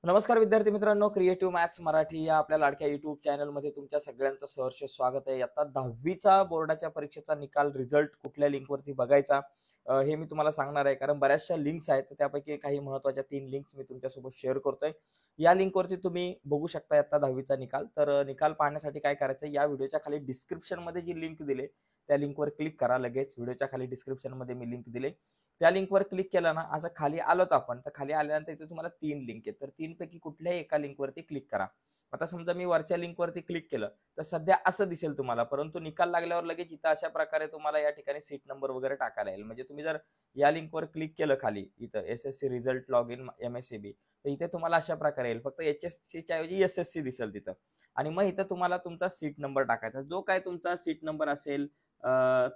नमस्कार विद्यार्थी मित्रांनो, क्रिएटिव्ह मॅथ्स मराठी या आपल्या लाडक्या युट्यूब चॅनलमध्ये तुमच्या सगळ्यांचं सहर्ष स्वागत आहे. आता 10वीचा बोर्डाच्या परीक्षेचा निकाल रिझल्ट कुठल्या लिंकवरती बघायचा हे मी तुम्हाला सांगणार आहे. कारण बऱ्याचशा लिंक्स आहेत, त्यापैकी काही महत्त्वाच्या 3 लिंक्स मी तुमच्यासोबत शेअर करतोय. या लिंकवरती तुम्ही बघू शकता आता 10वीचा निकाल. तर निकाल पाहण्यासाठी काय करायचं, या व्हिडिओच्या खाली डिस्क्रिप्शनमध्ये जी लिंक दिली त्या लिंकवर क्लिक करा. लगेच व्हिडिओच्या खाली डिस्क्रिप्शनमध्ये मी लिंक दिले, त्या लिंकवर क्लिक केलं ना, असं खाली आलोत आपण, तर खाली आल्यानंतर इथे तुम्हाला 3 लिंक आहेत. तर 3 पैकी कुठल्याही एका लिंकवरती क्लिक करा. आता समजा मी वरच्या लिंकवरती क्लिक केलं, तर सध्या असं दिसेल तुम्हाला, परंतु निकाल लागल्यावर लगेच इथं अशा प्रकारे तुम्हाला या ठिकाणी सीट नंबर वगैरे टाकायला येईल. म्हणजे तुम्ही जर या लिंकवर क्लिक केलं खाली इथं SSC result log in MSCB, तर इथे तुम्हाला अशा प्रकारे येईल. फक्त HSCच्या ऐवजी SSC दिसेल तिथं. आणि मग इथं तुम्हाला तुमचा सीट नंबर टाकायचा. जो काय तुमचा सीट नंबर असेल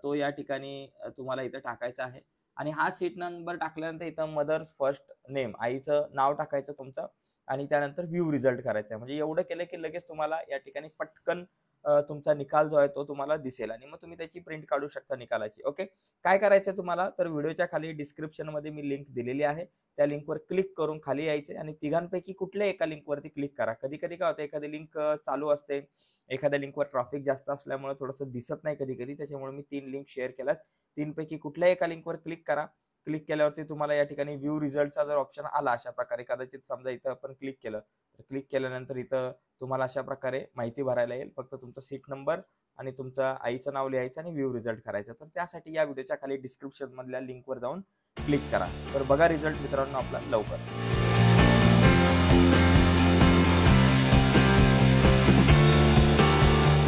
तो या ठिकाणी तुम्हाला इथं टाकायचा आहे. आणि हा सीट नंबर टाकल्यानंतर इथं मदर्स फर्स्ट नेम, आईचं नाव टाकायचं तुमचं, आणि त्यानंतर व्ह्यू रिझल्ट करायचा. म्हणजे एवढं केलं की लगेच तुम्हाला या ठिकाणी पटकन तुमचा निकाल जो आहे तो तुम्हाला दिसेल आणि मग तुम्ही त्याची प्रिंट काढू शकता निकालाची. ओके, काय करायचं तुम्हाला, तर व्हिडिओच्या खाली डिस्क्रिप्शन मध्ये मी लिंक दिलेली आहे, त्या लिंकवर क्लिक करून खाली यायचे आणि तिघांपैकी कुठल्या एका लिंकवरती क्लिक करा. कधी कधी काय होतं, एखादी लिंक चालू असते, एखाद्या लिंकवर ट्रॅफिक जास्त असल्यामुळे थोडंसं दिसत नाही कधी कधी, त्याच्यामुळे मी 3 लिंक शेअर केल्यात. 3 पैकी कुठल्या एका लिंकवर क्लिक करा. क्लिक केल्यावरती तुम्हाला या ठिकाणी व्ह्यू रिझल्टचा जर ऑप्शन आला अशा प्रकारे, कदाचित समजा इथं आपण क्लिक केलं, तर क्लिक केल्यानंतर इथं तुम्हाला अशा प्रकारे माहिती भरायला येईल. फक्त तुमचा सीट नंबर आणि तुमचं आईचं नाव लिहायचं आणि व्ह्यू रिझल्ट करायचं. तर त्यासाठी या व्हिडिओच्या खाली डिस्क्रिप्शन मधल्या लिंकवर जाऊन क्लिक करा. तर बघा रिझल्ट मित्रांनो आपला लवकर.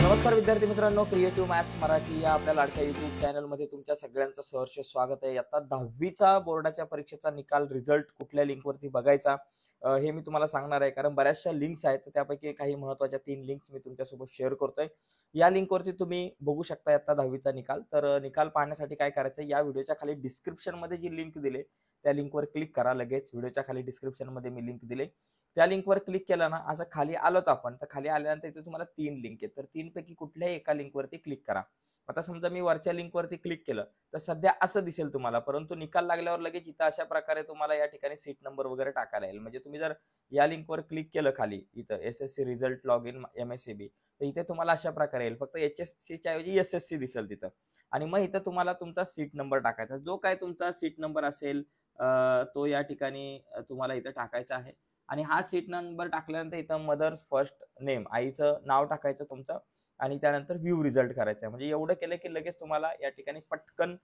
नमस्कार विद्यार्थी मित्रांनो, क्रिएटिव्ह मॅथ्स मराठी या आपल्या लाडक्या युट्यूब चॅनलमध्ये तुमच्या सगळ्यांचं सहर्ष स्वागत आहे. आता 10वीचा बोर्डाच्या परीक्षेचा निकाल रिझल्ट कुठल्या लिंकवरती बघायचा हे मी तुम्हाला सांगणार आहे. कारण बऱ्याचशा लिंक्स आहेत, त्यापैकी काही महत्त्वाच्या 3 लिंक्स मी तुमच्यासोबत शेअर करतोय. या लिंकवरती तुम्ही बघू शकता आता 10वीचा निकाल. तर निकाल पाहण्यासाठी काय करायचं, या व्हिडिओच्या खाली डिस्क्रिप्शनमध्ये जी लिंक दिली त्या लिंकवर क्लिक करा. लगेच व्हिडिओच्या खाली डिस्क्रिप्शनमध्ये मी लिंक दिले, त्या लिंकवर क्लिक केलं ना, असं खाली आलोत आपण, तर खाली आल्यानंतर इथे तुम्हाला 3 लिंक आहेत. तर 3 पैकी कुठल्याही एका लिंकवरती क्लिक करा. आता समजा मी वरच्या लिंकवरती क्लिक केलं, तर सध्या असं दिसेल तुम्हाला, परंतु निकाल लागल्यावर लगेच इथं अशा प्रकारे तुम्हाला या ठिकाणी सीट नंबर वगैरे टाकायला येईल. म्हणजे तुम्ही जर या लिंकवर क्लिक केलं खाली इथं SSC result log in MSCB, तर इथे तुम्हाला अशा प्रकारे येईल. फक्त HSCच्या ऐवजी SSC दिसेल तिथं. आणि मग इथं तुम्हाला तुमचा सीट नंबर टाकायचा. जो काय तुमचा सीट नंबर असेल तो या ठिकाणी तुम्हाला इथं टाकायचा आहे. आणि हा सीट नंबर टाकल्यानंतर इथं मदर्स फर्स्ट नेम, आईचं नाव टाकायचं तुमचं, आणि त्यानंतर व्ह्यू रिझल्ट करायचा. म्हणजे एवढं केलं की लगेच तुम्हाला या ठिकाणी पटकन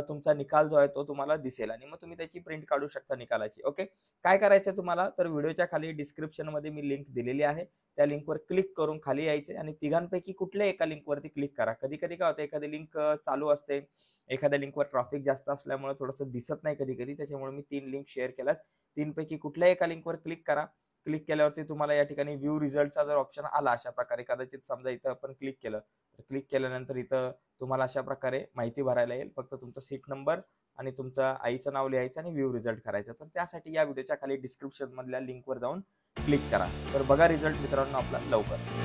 तुमचा निकाल जो आहे तो तुम्हाला दिसेल आणि मग तुम्ही त्याची प्रिंट काढू शकता निकालाची. ओके, काय करायचं तुम्हाला, तर व्हिडिओच्या खाली डिस्क्रिप्शन मध्ये मी लिंक दिलेली आहे, त्या लिंकवर क्लिक करून खाली यायचे आणि तिघांपैकी कुठल्या एका लिंकवरती क्लिक करा. कधी कधी काय होतं, एखादी लिंक चालू असते, एखाद्या लिंकवर ट्रॅफिक जास्त असल्यामुळे थोडंसं दिसत नाही कधी कधी, त्याच्यामुळे मी 3 लिंक शेअर केल्यात. 3 पैकी कुठल्या एका लिंकवर क्लिक करा. क्लिक केल्यावरती तुम्हाला या ठिकाणी व्ह्यू रिझल्टचा जर ऑप्शन आला अशा प्रकारे, कदाचित समजा इथं आपण क्लिक केलं, तर क्लिक केल्यानंतर इथं तुम्हाला अशा प्रकारे माहिती भरायला येईल. फक्त तुमचा सीट नंबर आणि तुमचं आईचं नाव लिहायचं आणि व्ह्यू रिझल्ट करायचं. तर त्यासाठी या व्हिडिओच्या खाली डिस्क्रिप्शन मधल्या लिंकवर जाऊन क्लिक करा. तर बघा रिझल्ट मित्रांनो आपला लवकर.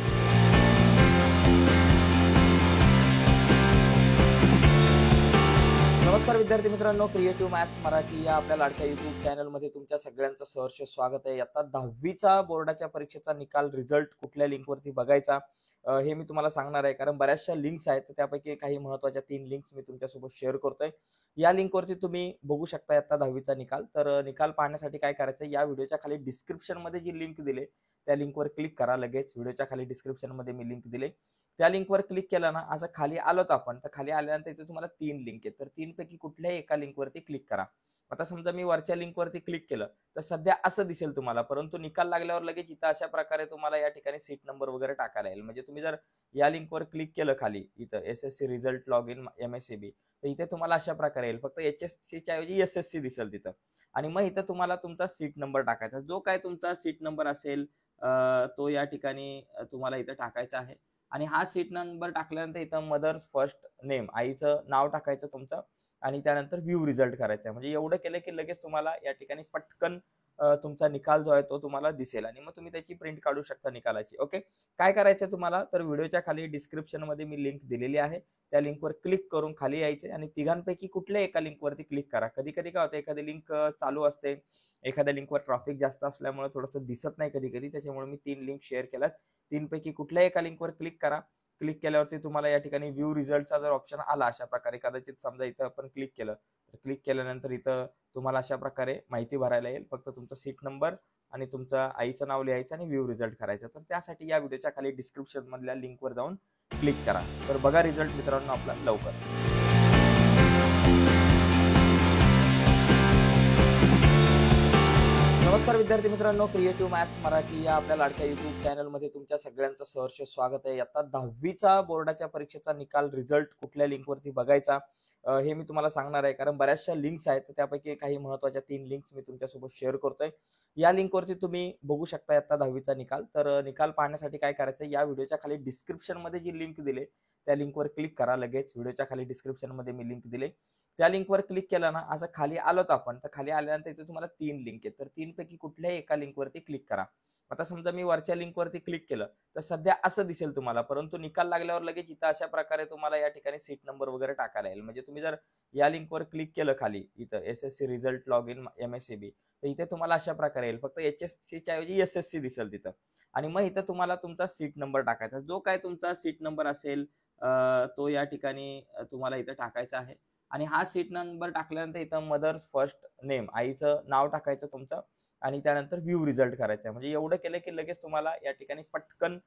नमस्कार विद्यार्थी मित्रांनो, क्रिएटिव्ह मॅथ्स मराठी या आपल्या लाडक्या युट्यूब चॅनलमध्ये तुमच्या सगळ्यांचं सहर्ष स्वागत आहे. आता 10वीचा बोर्डाच्या परीक्षेचा निकाल रिझल्ट कुठल्या लिंकवरती बघायचा हे मी तुम्हाला सांगणार आहे. कारण बऱ्याचशा लिंक्स आहेत, त्यापैकी काही महत्त्वाच्या 3 लिंक्स मी तुमच्यासोबत शेअर करतोय. या लिंकवरती तुम्ही बघू शकता आता 10वीचा निकाल. तर निकाल पाहण्यासाठी काय करायचं, या व्हिडिओच्या खाली डिस्क्रिप्शनमध्ये जी लिंक दिली त्या लिंकवर क्लिक करा. लगेच व्हिडिओच्या खाली डिस्क्रिप्शनमध्ये मी लिंक दिले, त्या लिंकवर क्लिक केलं ना, असं खाली आलोत आपण, तर खाली आल्यानंतर इथे तुम्हाला 3 लिंक आहेत. तर 3 पैकी कुठल्याही एका लिंकवरती क्लिक करा. आता समजा मी वरच्या लिंकवरती क्लिक केलं, तर सध्या असं दिसेल तुम्हाला, परंतु निकाल लागल्यावर लगेच इथं अशा प्रकारे तुम्हाला या ठिकाणी सीट नंबर वगैरे टाकायला येईल. म्हणजे तुम्ही जर या लिंकवर क्लिक केलं खाली इथं SSC result log in MSCB, तर इथे तुम्हाला अशा प्रकारे येईल. फक्त HSCच्या ऐवजी SSC दिसेल तिथं. आणि मग इथं तुम्हाला तुमचा सीट नंबर टाकायचा. जो काय तुमचा सीट नंबर असेल तो या ठिकाणी तुम्हाला इथं टाकायचा आहे. आणि हा सीट नंबर टाकल्यानंतर इथं मदर्स फर्स्ट नेम, आईचं नाव टाकायचं तुमचं, आणि त्यानंतर व्ह्यू रिझल्ट करायचा. म्हणजे एवढं केलं की लगेच तुम्हाला या ठिकाणी पटकन तुमचा निकाल जो आहे तो तुम्हाला दिसेल आणि मग तुम्ही त्याची प्रिंट काढू शकता निकालाची. ओके, काय करायचं तुम्हाला, तर व्हिडिओच्या खाली डिस्क्रिप्शन मध्ये मी लिंक दिलेली आहे, त्या लिंकवर क्लिक करून खाली यायचे आणि तिघांपैकी कुठल्या एका लिंकवरती क्लिक करा. कधी कधी काय होतं, एखादी लिंक चालू असते, एखाद्या लिंकवर ट्रॅफिक जास्त असल्यामुळे थोडंसं दिसत नाही कधी कधी, त्याच्यामुळे मी 3 लिंक शेअर केल्यात. 3 पैकी कुठल्याही एका लिंकवर क्लिक करा. क्लिक केल्यावरती तुम्हाला या ठिकाणी व्ह्यू रिझल्टचा जर ऑप्शन आला अशा प्रकारे, कदाचित समजा इथं आपण क्लिक केलं, तर क्लिक केल्यानंतर इथं तुम्हाला अशा प्रकारे माहिती भरायला येईल. फक्त तुमचा सीट नंबर आणि तुमचं आईचं नाव लिहायचं आणि व्ह्यू रिझल्ट करायचं. तर त्यासाठी या व्हिडिओच्या खाली डिस्क्रिप्शन मधल्या लिंकवर जाऊन क्लिक करा. तर बघा रिझल्ट मित्रांनो आपला लवकर. नमस्कार विद्यार्थी मित्रांनो, क्रिएटिव्ह मॅथ्स मराठी या आपल्या लाडक्या युट्यूब चॅनलमध्ये तुमच्या सगळ्यांचं सहर्ष स्वागत आहे. आता 10वीचा बोर्डाच्या परीक्षेचा निकाल रिझल्ट कुठल्या लिंकवरती बघायचा हे मी तुम्हाला सांगणार आहे. कारण बऱ्याचशा लिंक्स आहेत, त्यापैकी काही महत्त्वाच्या 3 लिंक्स मी तुमच्यासोबत शेअर करतोय. या लिंकवरती तुम्ही बघू शकता आता 10वीचा निकाल. तर निकाल पाहण्यासाठी काय करायचं, या व्हिडिओच्या खाली डिस्क्रिप्शन मध्ये जी लिंक दिली त्या लिंकवर क्लिक करा. लगेच व्हिडिओच्या खाली डिस्क्रिप्शन मध्ये मी लिंक दिले, त्या लिंकवर क्लिक केलं ना, असं खाली आलोत आपण, तर खाली आल्यानंतर इथे तुम्हाला 3 लिंक आहेत. तर 3 पैकी कुठल्याही एका लिंकवरती क्लिक करा. आता समजा मी वरच्या लिंकवरती क्लिक केलं तर सध्या असं दिसेल तुम्हाला, परंतु निकाल लागल्यावर लगेच इथं अशा प्रकारे तुम्हाला या ठिकाणी सीट नंबर वगैरे टाकायला येईल. म्हणजे तुम्ही जर या लिंकवर क्लिक केलं खाली इथं SSC result log in MSCB, तर इथे तुम्हाला अशा प्रकारे येईल. फक्त HSC च्या ऐवजी SSC दिसेल तिथं. आणि मग इथं तुम्हाला तुमचा सीट नंबर टाकायचा. जो काय तुमचा सीट नंबर असेल तो या ठिकाणी तुम्हाला इथं टाकायचा आहे. आणि हा सीट नंबर टाकल्यानंतर इथं मदर्स फर्स्ट नेम, आईचं नाव टाकायचं तुमचं, आणि त्यानंतर व्ह्यू रिझल्ट करायचा. म्हणजे एवढं केलं की लगेच तुम्हाला या ठिकाणी पटकन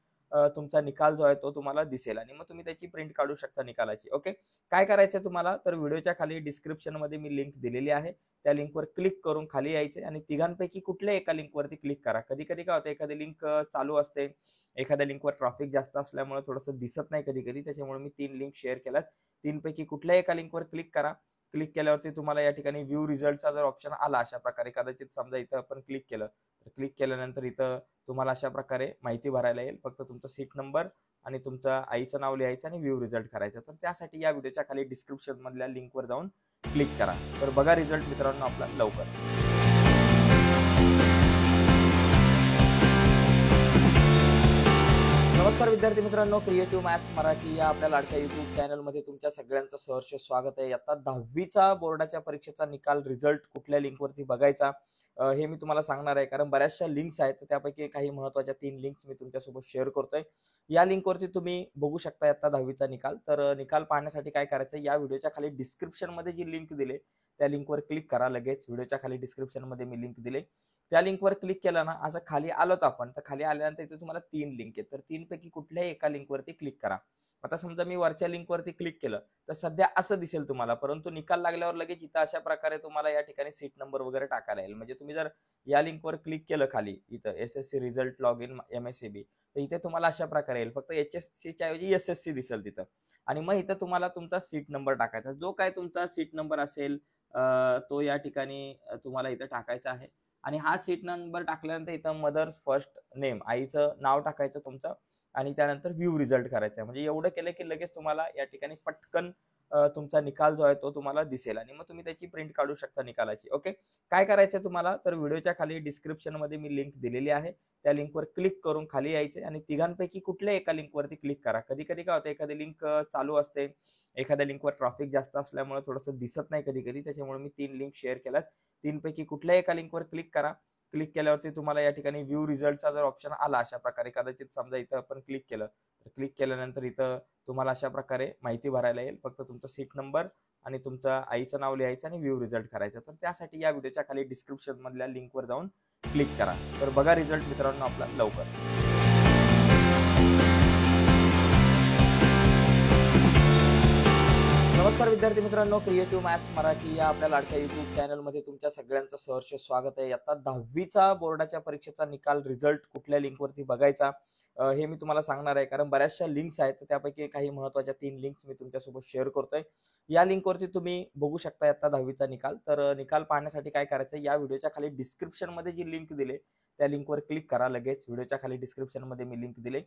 तुमचा निकाल जो आहे तो तुम्हाला दिसेल आणि मग तुम्ही त्याची प्रिंट काढू शकता निकालाची. ओके, काय करायचं तुम्हाला, तर व्हिडिओच्या खाली डिस्क्रिप्शन मध्ये मी लिंक दिलेली आहे, त्या लिंकवर क्लिक करून खाली यायचे आणि तिघांपैकी कुठल्या एका लिंकवरती क्लिक करा. कधी कधी काय होतं, एखादी लिंक चालू असते, एखाद्या लिंकवर ट्रॅफिक जास्त असल्यामुळे थोडंसं दिसत नाही कधी कधी, त्याच्यामुळे मी 3 लिंक शेअर केल्यात. 3 पैकी कुठल्याही एका लिंकवर क्लिक करा. क्लिक केल्यावरती तुम्हाला या ठिकाणी व्ह्यू रिझल्टचा जर ऑप्शन आला अशा प्रकारे, कदाचित समजा इथं आपण क्लिक केलं, तर क्लिक केल्यानंतर इथं तुम्हाला अशा प्रकारे माहिती भरायला येईल. फक्त तुमचा सीट नंबर आणि तुमचं आईचं नाव लिहायचं आणि व्ह्यू रिझल्ट करायचं. तर त्यासाठी या व्हिडिओच्या खाली डिस्क्रिप्शन मधल्या लिंकवर जाऊन क्लिक करा. तर बघा रिझल्ट मित्रांनो आपला लवकर. नमस्कार विद्यार्थी मित्रांनो, क्रिएटिव्ह मॅथ्स मराठी या आपल्या लाडक्या युट्यूब चॅनलमध्ये तुमच्या सगळ्यांचं सहर्ष स्वागत आहे. आता 10वीचा बोर्डाच्या परीक्षेचा निकाल रिझल्ट कुठल्या लिंकवरती बघायचा हे मी तुम्हाला सांगणार आहे. कारण बऱ्याचशा लिंक्स आहेत, त्यापैकी काही महत्त्वाच्या 3 लिंक्स मी तुमच्यासोबत शेअर करतोय. या लिंकवरती तुम्ही बघू शकता आता 10वीचा निकाल. तर निकाल पाहण्यासाठी काय करायचं, या व्हिडिओच्या खाली डिस्क्रिप्शन मध्ये जी लिंक दिली त्या लिंकवर क्लिक करा. लगेच व्हिडिओच्या खाली डिस्क्रिप्शन मध्ये मी लिंक दिले, त्या लिंकवर क्लिक केलं ना, असं खाली आलोत आपण, तर खाली आल्यानंतर इथे तुम्हाला 3 लिंक आहेत. तर 3 पैकी कुठल्याही एका लिंकवरती क्लिक करा. आता समजा मी वरच्या लिंकवरती क्लिक केलं, तर सध्या असं दिसेल तुम्हाला, परंतु निकाल लागल्यावर लगेच इथं अशा प्रकारे तुम्हाला या ठिकाणी सीट नंबर वगैरे टाकायला येईल. म्हणजे तुम्ही जर या लिंकवर क्लिक केलं खाली इथं SSC result log in MSCB, तर इथे तुम्हाला अशा प्रकारे येईल. फक्त HSC च्या ऐवजी SSC दिसेल तिथं. आणि मग इथं तुम्हाला तुमचा सीट नंबर टाकायचा. जो काय तुमचा सीट नंबर असेल तो या ठिकाणी तुम्हाला इथं टाकायचा आहे. आणि हा सीट नंबर टाकल्यानंतर इथं मदर्स फर्स्ट नेम, आईचं नाव टाकायचं तुमचं, आणि त्यानंतर व्ह्यू रिझल्ट करायचा. म्हणजे एवढं केलं की लगेच तुम्हाला या ठिकाणी पटकन तुमचा निकाल जो आहे तो तुम्हाला दिसेल आणि मग तुम्ही त्याची प्रिंट काढू शकता निकालाची. ओके, काय करायचं तुम्हाला, तर व्हिडिओच्या खाली डिस्क्रिप्शन मध्ये मी लिंक दिलेली आहे, त्या लिंकवर क्लिक करून खाली यायचे आणि तिघांपैकी कुठल्या एका लिंकवरती क्लिक करा. कधी कधी काय होतं, एखादी लिंक चालू असते, एखाद्या लिंकवर ट्रॅफिक जास्त असल्यामुळे थोडंसं दिसत नाही कधी कधी, त्याच्यामुळे मी 3 लिंक शेअर केल्यात. 3 पैकी कुठल्याही एका लिंकवर क्लिक करा. क्लिक केल्यावरती तुम्हाला या ठिकाणी व्ह्यू रिझल्टचा जर ऑप्शन आला अशा प्रकारे, कदाचित समजा इथं आपण क्लिक केलं, तर क्लिक केल्यानंतर इथं तुम्हाला अशा प्रकारे माहिती भरायला येईल. फक्त तुमचा सीट नंबर आणि तुमचं आईचं नाव लिहायचं आणि व्ह्यू रिझल्ट करायचं. तर त्यासाठी या व्हिडिओच्या खाली डिस्क्रिप्शन मधल्या लिंकवर जाऊन क्लिक करा. तर बघा रिझल्ट मित्रांनो आपला लवकर. नमस्कार विद्यार्थी मित्रांनो, क्रिएटिव्ह मॅथ्स मराठी या आपल्या लाडक्या युट्यूब चॅनलमध्ये तुमच्या सगळ्यांचं सहर्ष स्वागत आहे. आता 10वीचा बोर्डाच्या परीक्षेचा निकाल रिझल्ट कुठल्या लिंकवरती बघायचा हे मी तुम्हाला सांगणार आहे. कारण बऱ्याचशा लिंक्स आहेत, त्यापैकी काही महत्त्वाच्या 3 लिंक्स मी तुमच्यासोबत शेअर करतोय. या लिंकवरती तुम्ही बघू शकता आता 10वीचा निकाल. तर निकाल पाहण्यासाठी काय करायचं, या व्हिडिओच्या खाली डिस्क्रिप्शन मध्ये जी लिंक दिली त्या लिंकवर क्लिक करा. लगेच व्हिडिओच्या खाली डिस्क्रिप्शन मध्ये मी लिंक दिले,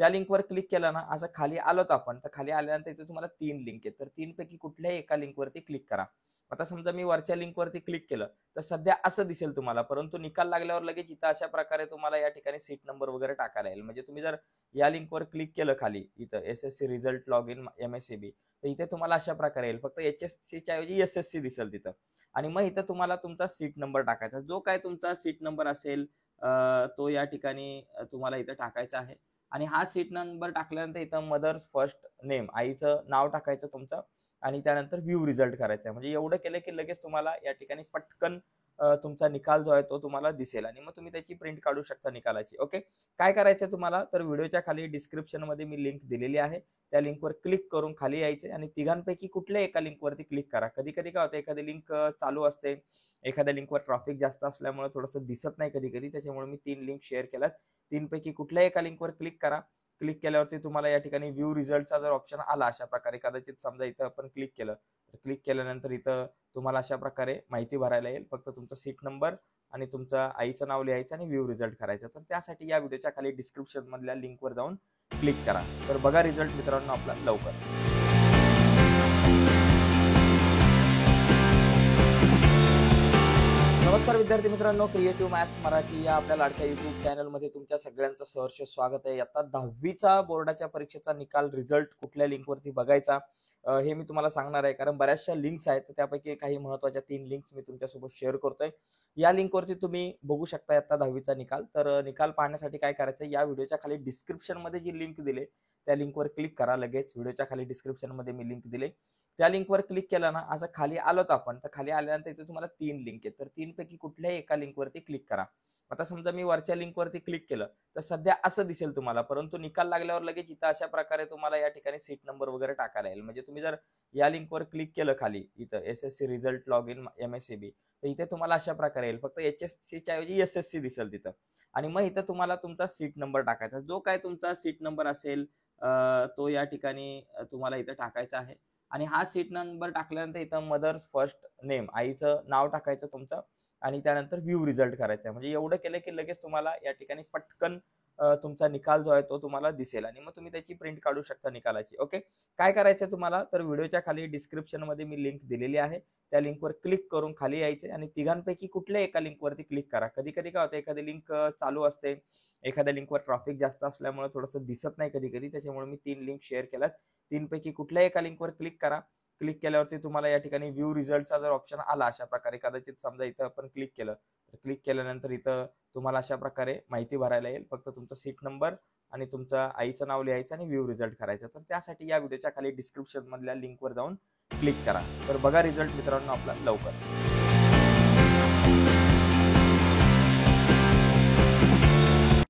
त्या लिंकवर क्लिक केलं ना, असं खाली आलोत आपण, तर खाली आल्यानंतर इथे तुम्हाला 3 लिंक आहेत. तर 3 पैकी कुठल्याही एका लिंकवरती क्लिक करा. आता समजा मी वरच्या लिंकवरती क्लिक केलं तर सध्या असं दिसेल तुम्हाला, परंतु निकाल लागल्यावर लगेच इथं अशा प्रकारे तुम्हाला या ठिकाणी सीट नंबर वगैरे टाकायला येईल. म्हणजे तुम्ही जर या लिंकवर क्लिक केलं खाली इथं SSC result log in MSCB, तर इथे तुम्हाला अशा प्रकारे येईल. फक्त HSCच्या ऐवजी SSC दिसेल तिथं. आणि मग इथं तुम्हाला तुमचा सीट नंबर टाकायचा. जो काय तुमचा सीट नंबर असेल तो या ठिकाणी तुम्हाला इथं टाकायचा आहे. आणि हा सीट नंबर टाकल्यानंतर इथं मदर्स फर्स्ट नेम, आईचं नाव टाकायचं तुमचं आणि त्यानंतर व्ह्यू रिझल्ट करायचा आहे. म्हणजे एवढं केलं की लगेच तुम्हाला या ठिकाणी पटकन तुमचा निकाल जो आहे तो तुम्हाला दिसेल आणि मग तुम्ही त्याची प्रिंट काढू शकता निकालाची. ओके, काय करायचं तुम्हाला, तर व्हिडिओच्या खाली डिस्क्रिप्शन मध्ये मी लिंक दिलेली आहे. त्या लिंकवर क्लिक करून खाली यायचे आणि तिघांपैकी कुठल्या एका लिंकवरती क्लिक करा. कधी कधी काय होतं, एखादी लिंक चालू असते, एखाद्या लिंकवर ट्रॅफिक जास्त असल्यामुळे थोडंसं दिसत नाही कधी कधी, त्याच्यामुळे मी 3 लिंक शेअर केल्यात. 3 पैकी कुठल्या एका लिंकवर क्लिक करा. क्लिक केल्यावरती तुम्हाला या ठिकाणी व्ह्यू रिझल्टचा जर ऑप्शन आला अशा प्रकारे, कदाचित समजा इथं आपण क्लिक केलं, तर क्लिक केल्यानंतर इथं तुम्हाला अशा प्रकारे माहिती भरायला येईल. फक्त तुमचा सीट नंबर आणि तुमचं आईचं नाव लिहायचं आणि व्ह्यू रिझल्ट करायचं. तर त्यासाठी या व्हिडिओच्या खाली डिस्क्रिप्शन मधल्या लिंकवर जाऊन क्लिक करा. तर बघा रिझल्ट मित्रांनो आपला लवकर. नमस्कार विद्यार्थी मित्रांनो, क्रिएटिव्ह मॅथ्स मराठी या आपल्या लाडक्या युट्यूब चॅनलमध्ये तुमच्या सगळ्यांचं सहर्ष स्वागत आहे. आता 10वीचा बोर्डाच्या परीक्षेचा निकाल रिझल्ट कुठल्या लिंकवरती बघायचा हे मी तुम्हाला सांगणार आहे. कारण बऱ्याचशा लिंक्स आहेत, त्यापैकी काही महत्त्वाच्या 3 लिंक्स मी तुमच्यासोबत शेअर करतोय. या लिंकवरती तुम्ही बघू शकता आता 10वीचा निकाल. तर निकाल पाहण्यासाठी काय करायचं, या व्हिडिओच्या खाली डिस्क्रिप्शन मध्ये जी लिंक दिली त्या लिंकवर क्लिक करा. लगेच व्हिडिओच्या खाली डिस्क्रिप्शन मध्ये मी लिंक दिले, त्या लिंकवर क्लिक केलं ना, असं खाली आलोत आपण, तर खाली आल्यानंतर इथे तुम्हाला 3 लिंक आहेत. तर 3 पैकी कुठल्याही एका लिंकवरती क्लिक करा. आता समजा मी वरच्या लिंकवरती क्लिक केलं तर सध्या असं दिसेल तुम्हाला, परंतु निकाल लागल्यावर लगेच इथं अशा प्रकारे तुम्हाला या ठिकाणी सीट नंबर वगैरे टाकायला येईल. म्हणजे तुम्ही जर या लिंकवर क्लिक केलं खाली इथं SSC result log in MSCB, तर इथे तुम्हाला अशा प्रकारे येईल. फक्त HSCच्या ऐवजी SSC दिसेल तिथं. आणि मग इथं तुम्हाला तुमचा सीट नंबर टाकायचा. जो काय तुमचा सीट नंबर असेल तो या ठिकाणी तुम्हाला इथं टाकायचा आहे. आणि हा सीट नंबर टाकल्यानंतर इथं मदर्स फर्स्ट नेम, आईचं नाव टाकायचं तुमचं आणि त्यानंतर व्ह्यू रिझल्ट करायचा आहे. म्हणजे एवढं केलं की लगेच तुम्हाला या ठिकाणी पटकन तुमचा निकाल जो आहे तो तुम्हाला दिसेल आणि मग तुम्ही त्याची प्रिंट काढू शकता निकालाची. ओके, काय करायचं तुम्हाला, तर व्हिडिओच्या खाली डिस्क्रिप्शन मध्ये मी लिंक दिलेली आहे. त्या लिंकवर क्लिक करून खाली यायचे आणि तिघांपैकी कुठल्या एका लिंकवरती क्लिक करा. कधी कधी काय होतं, एखादी लिंक चालू असते, एखाद्या लिंकवर ट्रॅफिक जास्त असल्यामुळे थोडंसं दिसत नाही कधी कधी, त्याच्यामुळे मी 3 लिंक शेअर केल्यात. 3 पैकी कुठल्या एका लिंकवर क्लिक करा. क्लिक केल्यावरती तुम्हाला या ठिकाणी व्ह्यू रिझल्टचा जर ऑप्शन आला अशा प्रकारे, कदाचित समजा इथं आपण क्लिक केलं, तर क्लिक केल्यानंतर इथं तुम्हाला अशा प्रकारे माहिती भरायला येईल. फक्त तुमचा सीट नंबर आणि तुमचं आईचं नाव लिहायचं आणि व्ह्यू रिझल्ट करायचं. तर त्यासाठी या व्हिडिओच्या खाली डिस्क्रिप्शन मधल्या लिंकवर जाऊन क्लिक करा. तर बघा रिझल्ट मित्रांनो आपला लवकर.